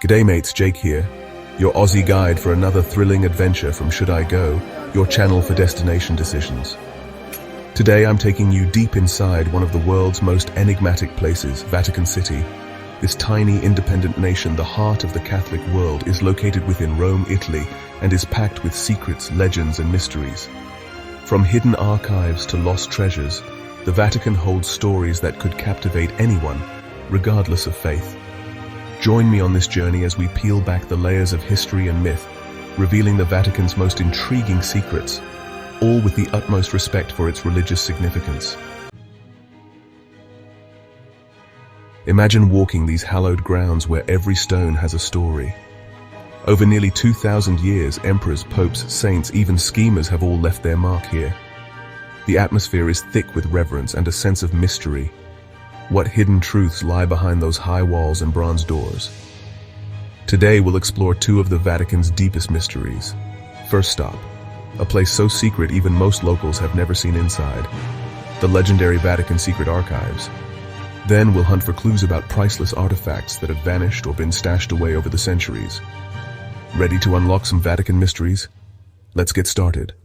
G'day mates, Jake here, your Aussie guide for another thrilling adventure from Should I Go, your channel for destination decisions. Today I'm taking you deep inside one of the world's most enigmatic places, Vatican City. This tiny independent nation, the heart of the Catholic world, is located within Rome, Italy, and is packed with secrets, legends, and mysteries. From hidden archives to lost treasures, the Vatican holds stories that could captivate anyone, regardless of faith. Join me on this journey as we peel back the layers of history and myth, revealing the Vatican's most intriguing secrets, all with the utmost respect for its religious significance. Imagine walking these hallowed grounds where every stone has a story. Over nearly 2,000 years, emperors, popes, saints, even schemers have all left their mark here. The atmosphere is thick with reverence and a sense of mystery. What hidden truths lie behind those high walls and bronze doors? Today we'll explore two of the Vatican's deepest mysteries. First stop, a place so secret even most locals have never seen inside, the legendary Vatican Secret Archives. Then we'll hunt for clues about priceless artifacts that have vanished or been stashed away over the centuries. Ready to unlock some Vatican mysteries? Let's get started.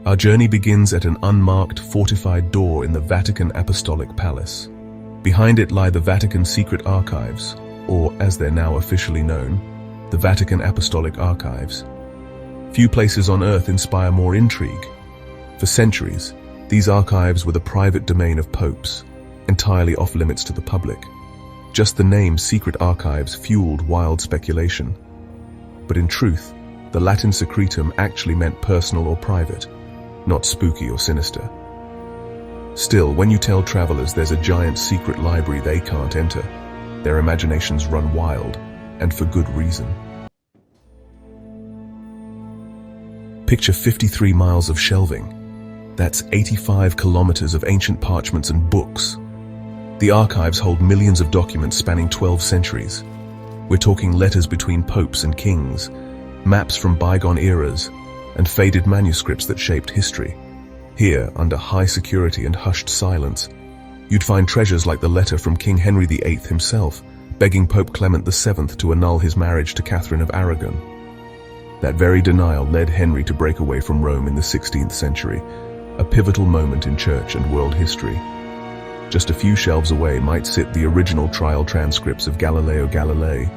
Our journey begins at an unmarked, fortified door in the Vatican Apostolic Palace. Behind it lie the Vatican Secret Archives, or as they're now officially known, the Vatican Apostolic Archives. Few places on earth inspire more intrigue. For centuries, these archives were the private domain of popes, entirely off limits to the public. Just the name Secret Archives fueled wild speculation. But in truth, the Latin secretum actually meant personal or private, not spooky or sinister. Still, when you tell travelers there's a giant secret library they can't enter, their imaginations run wild, and for good reason. Picture 53 miles of shelving. That's 85 kilometers of ancient parchments and books. The archives hold millions of documents spanning 12 centuries. We're talking letters between popes and kings, maps from bygone eras, and faded manuscripts that shaped history. Here, under high security and hushed silence, you'd find treasures like the letter from King Henry VIII himself, begging Pope Clement VII to annul his marriage to Catherine of Aragon. That very denial led Henry to break away from Rome in the 16th century, a pivotal moment in church and world history. Just a few shelves away might sit the original trial transcripts of Galileo Galilei,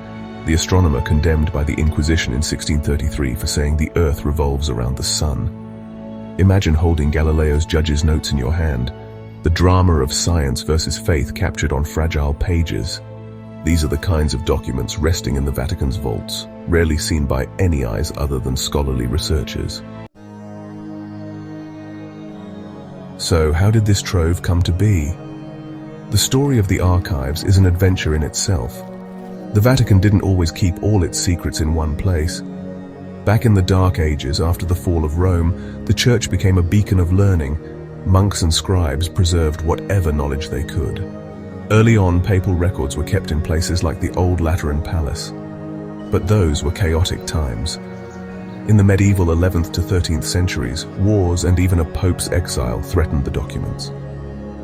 the astronomer condemned by the Inquisition in 1633 for saying the Earth revolves around the sun. Imagine holding Galileo's judge's notes in your hand, the drama of science versus faith captured on fragile pages. These are the kinds of documents resting in the Vatican's vaults, rarely seen by any eyes other than scholarly researchers. So, how did this trove come to be? The story of the archives is an adventure in itself. The Vatican didn't always keep all its secrets in one place. Back in the Dark Ages, after the fall of Rome, the Church became a beacon of learning. Monks and scribes preserved whatever knowledge they could. Early on, papal records were kept in places like the Old Lateran Palace. But those were chaotic times. In the medieval 11th to 13th centuries, wars and even a pope's exile threatened the documents.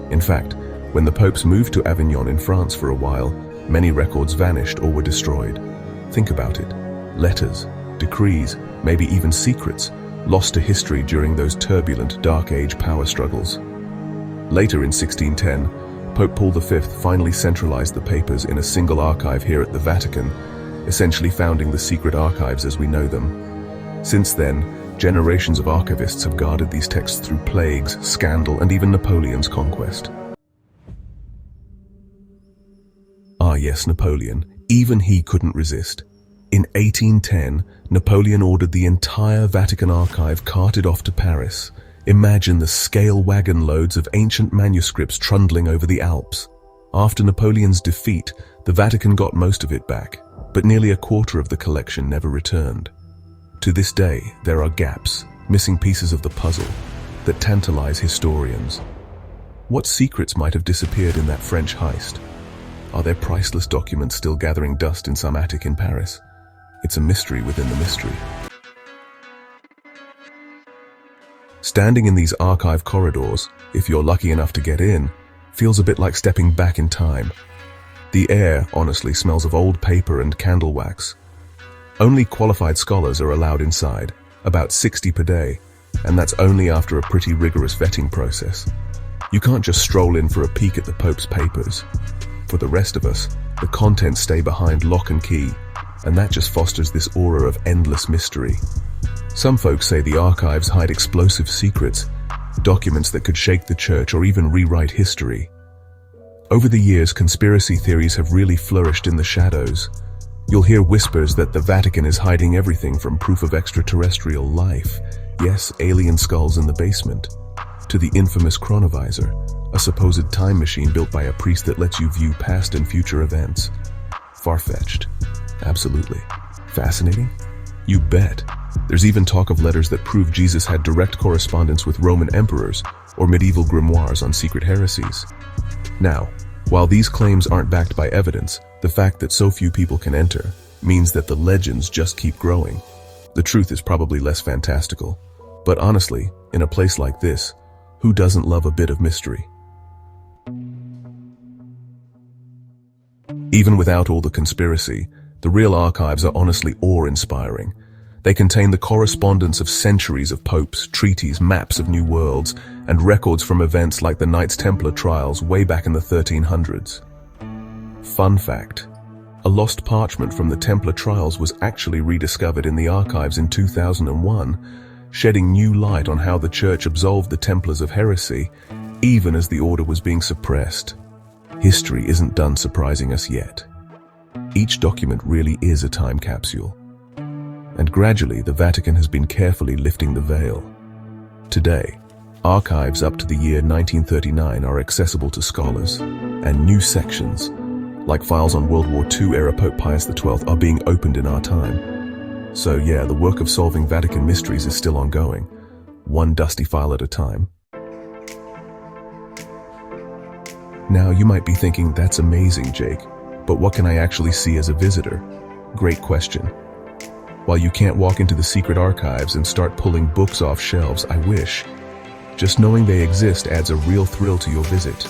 In fact, when the popes moved to Avignon in France for a while, many records vanished or were destroyed. Think about it. Letters, decrees, maybe even secrets, lost to history during those turbulent Dark Age power struggles. Later in 1610, Pope Paul V finally centralized the papers in a single archive here at the Vatican, essentially founding the secret archives as we know them. Since then, generations of archivists have guarded these texts through plagues, scandal, and even Napoleon's conquest. Ah yes, Napoleon. Even he couldn't resist. In 1810, Napoleon ordered the entire Vatican archive carted off to Paris. Imagine the scale wagon loads of ancient manuscripts trundling over the Alps. After Napoleon's defeat, the Vatican got most of it back, but nearly a quarter of the collection never returned. To this day, there are gaps, missing pieces of the puzzle, that tantalize historians. What secrets might have disappeared in that French heist? Are there priceless documents still gathering dust in some attic in Paris? It's a mystery within the mystery. Standing in these archive corridors, if you're lucky enough to get in, feels a bit like stepping back in time. The air, honestly, smells of old paper and candle wax. Only qualified scholars are allowed inside, about 60 per day, and that's only after a pretty rigorous vetting process. You can't just stroll in for a peek at the Pope's papers. For the rest of us, the contents stay behind lock and key, and that just fosters this aura of endless mystery. Some folks say the archives hide explosive secrets, documents that could shake the church or even rewrite history. Over the years, conspiracy theories have really flourished in the shadows. You'll hear whispers that the Vatican is hiding everything from proof of extraterrestrial life, yes, alien skulls in the basement, to the infamous chronovisor, a supposed time machine built by a priest that lets you view past and future events. Far-fetched. Absolutely. Fascinating? You bet. There's even talk of letters that prove Jesus had direct correspondence with Roman emperors or medieval grimoires on secret heresies. Now, while these claims aren't backed by evidence, the fact that so few people can enter means that the legends just keep growing. The truth is probably less fantastical. But honestly, in a place like this, who doesn't love a bit of mystery? Even without all the conspiracy, the real archives are honestly awe-inspiring. They contain the correspondence of centuries of popes, treaties, maps of new worlds, and records from events like the Knights Templar trials way back in the 1300s. Fun fact: a lost parchment from the Templar trials was actually rediscovered in the archives in 2001, shedding new light on how the Church absolved the Templars of heresy, even as the order was being suppressed. History isn't done surprising us yet. Each document really is a time capsule. And gradually, the Vatican has been carefully lifting the veil. Today, archives up to the year 1939 are accessible to scholars, and new sections, like files on World War II-era Pope Pius XII, are being opened in our time. So yeah, the work of solving Vatican mysteries is still ongoing, one dusty file at a time. Now, you might be thinking, that's amazing, Jake, but what can I actually see as a visitor? Great question. While you can't walk into the secret archives and start pulling books off shelves, I wish. Just knowing they exist adds a real thrill to your visit.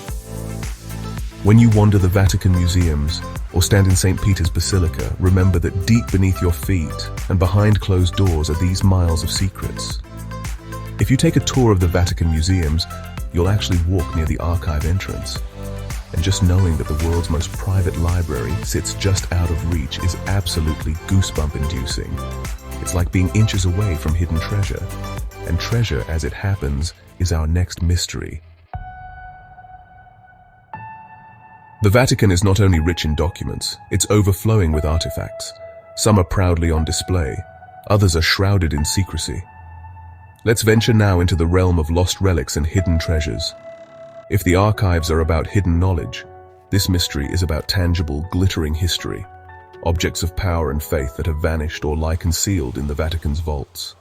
When you wander the Vatican museums or stand in St. Peter's Basilica, remember that deep beneath your feet and behind closed doors are these miles of secrets. If you take a tour of the Vatican museums, you'll actually walk near the archive entrance. And just knowing that the world's most private library sits just out of reach is absolutely goosebump-inducing. It's like being inches away from hidden treasure. And treasure, as it happens, is our next mystery. The Vatican is not only rich in documents, it's overflowing with artifacts. Some are proudly on display, others are shrouded in secrecy. Let's venture now into the realm of lost relics and hidden treasures. If the archives are about hidden knowledge, this mystery is about tangible, glittering history, objects of power and faith that have vanished or lie concealed in the Vatican's vaults.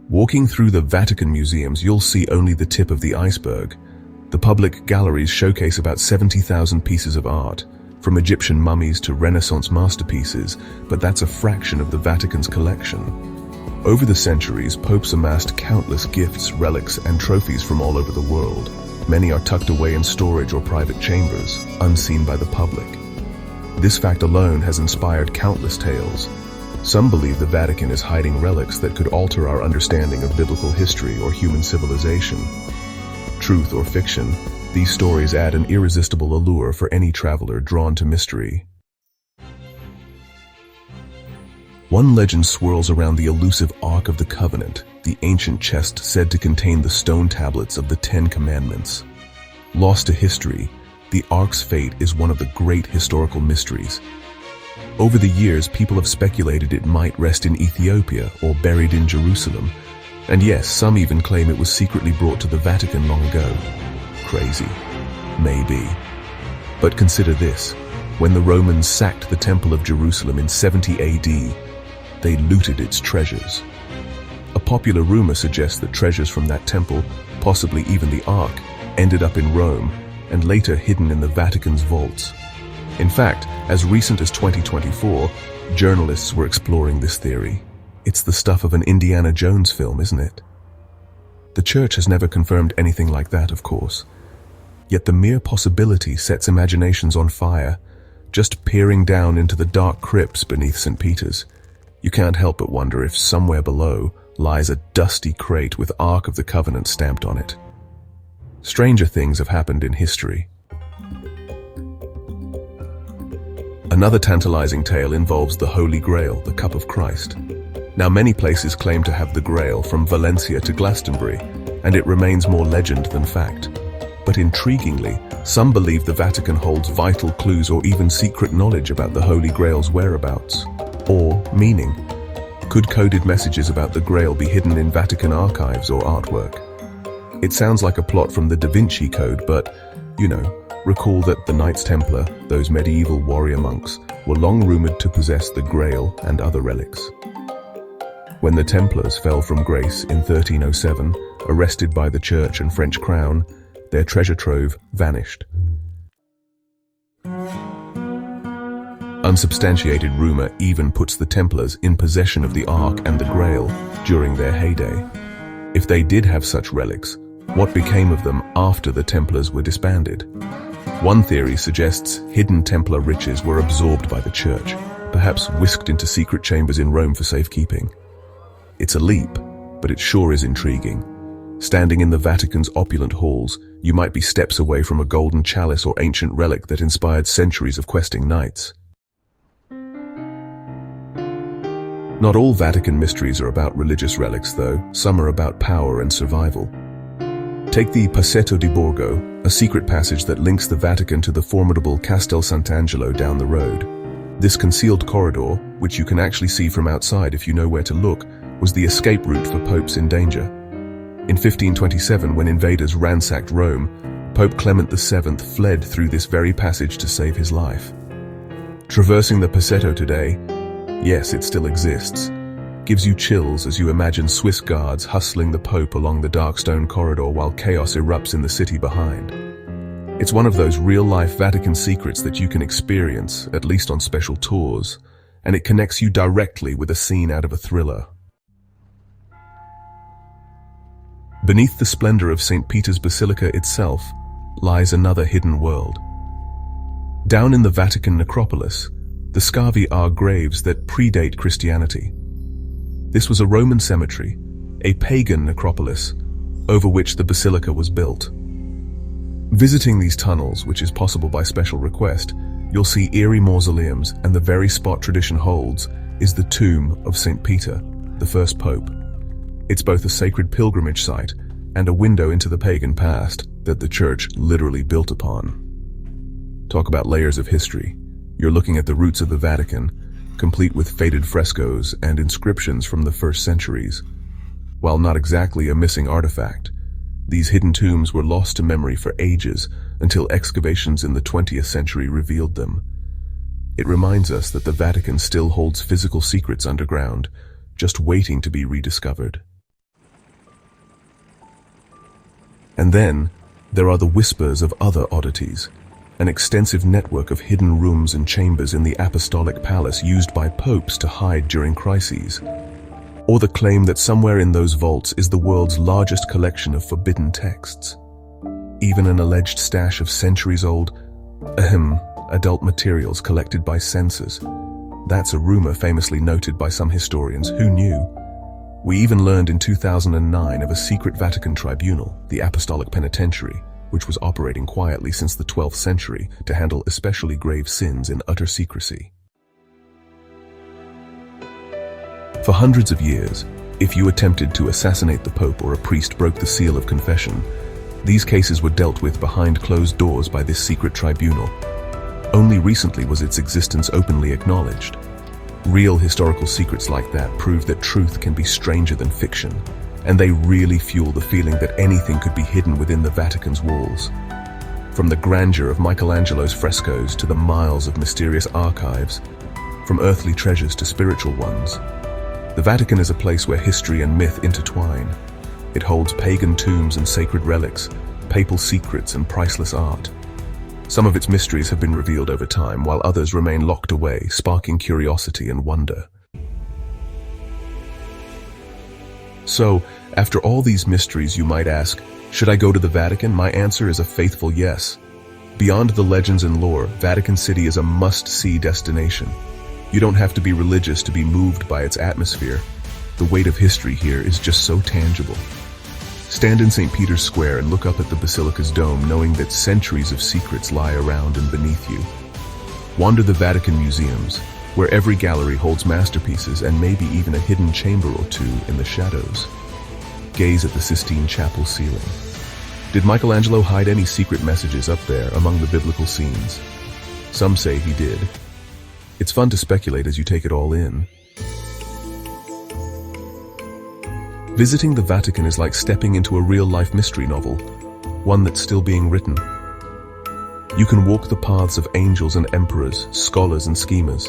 Walking through the Vatican museums, you'll see only the tip of the iceberg. The public galleries showcase about 70,000 pieces of art, from Egyptian mummies to Renaissance masterpieces, but that's a fraction of the Vatican's collection. Over the centuries, popes amassed countless gifts, relics, and trophies from all over the world. Many are tucked away in storage or private chambers, unseen by the public. This fact alone has inspired countless tales. Some believe the Vatican is hiding relics that could alter our understanding of biblical history or human civilization. Truth or fiction, these stories add an irresistible allure for any traveler drawn to mystery. One legend swirls around the elusive Ark of the Covenant, the ancient chest said to contain the stone tablets of the Ten Commandments. Lost to history, the Ark's fate is one of the great historical mysteries. Over the years, people have speculated it might rest in Ethiopia or buried in Jerusalem. And yes, some even claim it was secretly brought to the Vatican long ago. Crazy. Maybe. But consider this. When the Romans sacked the Temple of Jerusalem in 70 AD, they looted its treasures. A popular rumor suggests that treasures from that temple, possibly even the Ark, ended up in Rome and later hidden in the Vatican's vaults. In fact, as recent as 2024, journalists were exploring this theory. It's the stuff of an Indiana Jones film, isn't it? The Church has never confirmed anything like that, of course. Yet the mere possibility sets imaginations on fire. Just peering down into the dark crypts beneath St. Peter's, you can't help but wonder if somewhere below lies a dusty crate with Ark of the Covenant stamped on it. Stranger things have happened in history. Another tantalizing tale involves the Holy Grail, the Cup of Christ. Now, many places claim to have the Grail, from Valencia to Glastonbury, and it remains more legend than fact. But intriguingly, some believe the Vatican holds vital clues or even secret knowledge about the Holy Grail's whereabouts, or meaning. Could coded messages about the Grail be hidden in Vatican archives or artwork? It sounds like a plot from the Da Vinci Code, but, recall that the Knights Templar, those medieval warrior monks, were long rumored to possess the Grail and other relics. When the Templars fell from grace in 1307, arrested by the Church and French crown, their treasure trove vanished. Unsubstantiated rumor even puts the Templars in possession of the Ark and the Grail during their heyday. If they did have such relics, what became of them after the Templars were disbanded? One theory suggests hidden Templar riches were absorbed by the Church, perhaps whisked into secret chambers in Rome for safekeeping. It's a leap, but it sure is intriguing. Standing in the Vatican's opulent halls, you might be steps away from a golden chalice or ancient relic that inspired centuries of questing knights. Not all Vatican mysteries are about religious relics, though. Some are about power and survival. Take the Passetto di Borgo, a secret passage that links the Vatican to the formidable Castel Sant'Angelo down the road. This concealed corridor, which you can actually see from outside if you know where to look, was the escape route for popes in danger. In 1527, when invaders ransacked Rome, Pope Clement VII fled through this very passage to save his life. Traversing the Passetto today, yes, it still exists, gives you chills as you imagine Swiss guards hustling the Pope along the dark stone corridor while chaos erupts in the city behind. It's one of those real-life Vatican secrets that you can experience, at least on special tours, and it connects you directly with a scene out of a thriller. Beneath the splendor of St. Peter's Basilica itself lies another hidden world. Down in the Vatican Necropolis, the scavi are graves that predate Christianity. This was a Roman cemetery, a pagan necropolis, over which the basilica was built. Visiting these tunnels, which is possible by special request, you'll see eerie mausoleums, and the very spot tradition holds is the tomb of St. Peter, the first pope. It's both a sacred pilgrimage site and a window into the pagan past that the Church literally built upon. Talk about layers of history. You're looking at the roots of the Vatican, complete with faded frescoes and inscriptions from the first centuries. While not exactly a missing artifact, these hidden tombs were lost to memory for ages until excavations in the 20th century revealed them. It reminds us that the Vatican still holds physical secrets underground, just waiting to be rediscovered. And then, there are the whispers of other oddities, an extensive network of hidden rooms and chambers in the Apostolic Palace used by popes to hide during crises, or the claim that somewhere in those vaults is the world's largest collection of forbidden texts. Even an alleged stash of centuries-old, adult materials collected by censors. That's a rumor famously noted by some historians. Who knew? We even learned in 2009 of a secret Vatican tribunal, the Apostolic Penitentiary, which was operating quietly since the 12th century to handle especially grave sins in utter secrecy. For hundreds of years, if you attempted to assassinate the Pope or a priest broke the seal of confession, these cases were dealt with behind closed doors by this secret tribunal. Only recently was its existence openly acknowledged. Real historical secrets like that prove that truth can be stranger than fiction, and they really fuel the feeling that anything could be hidden within the Vatican's walls. From the grandeur of Michelangelo's frescoes to the miles of mysterious archives, from earthly treasures to spiritual ones, the Vatican is a place where history and myth intertwine. It holds pagan tombs and sacred relics, papal secrets and priceless art. Some of its mysteries have been revealed over time, while others remain locked away, sparking curiosity and wonder. So, after all these mysteries, you might ask, Should I go to the Vatican? My answer is a faithful yes. Beyond the legends and lore, Vatican City is a must-see destination. You don't have to be religious to be moved by its atmosphere. The weight of history here is just so tangible. Stand in St. Peter's Square and look up at the Basilica's dome, knowing that centuries of secrets lie around and beneath you. Wander the Vatican museums, where every gallery holds masterpieces and maybe even a hidden chamber or two in the shadows. Gaze at the Sistine Chapel ceiling. Did Michelangelo hide any secret messages up there among the biblical scenes? Some say he did. It's fun to speculate as you take it all in. Visiting the Vatican is like stepping into a real-life mystery novel, one that's still being written. You can walk the paths of angels and emperors, scholars and schemers.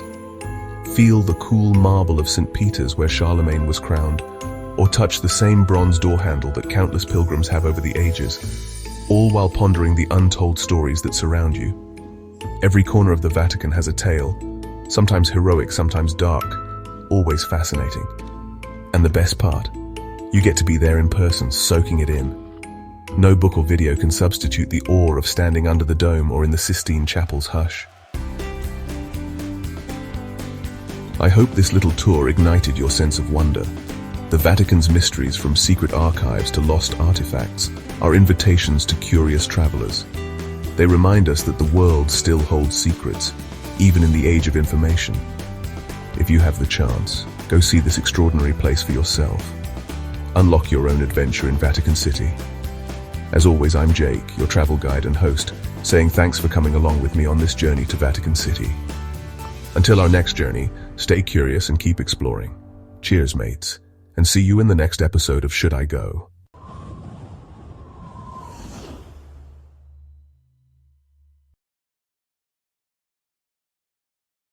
Feel the cool marble of St. Peter's where Charlemagne was crowned, or touch the same bronze door handle that countless pilgrims have over the ages, all while pondering the untold stories that surround you. Every corner of the Vatican has a tale, sometimes heroic, sometimes dark, always fascinating. And the best part, you get to be there in person, soaking it in. No book or video can substitute the awe of standing under the dome or in the Sistine Chapel's hush. I hope this little tour ignited your sense of wonder. The Vatican's mysteries, from secret archives to lost artifacts, are invitations to curious travelers. They remind us that the world still holds secrets, even in the age of information. If you have the chance, go see this extraordinary place for yourself. Unlock your own adventure in Vatican City. As always, I'm Jake, your travel guide and host, saying thanks for coming along with me on this journey to Vatican City. Until our next journey, stay curious and keep exploring. Cheers, mates, and see you in the next episode of Should I Go?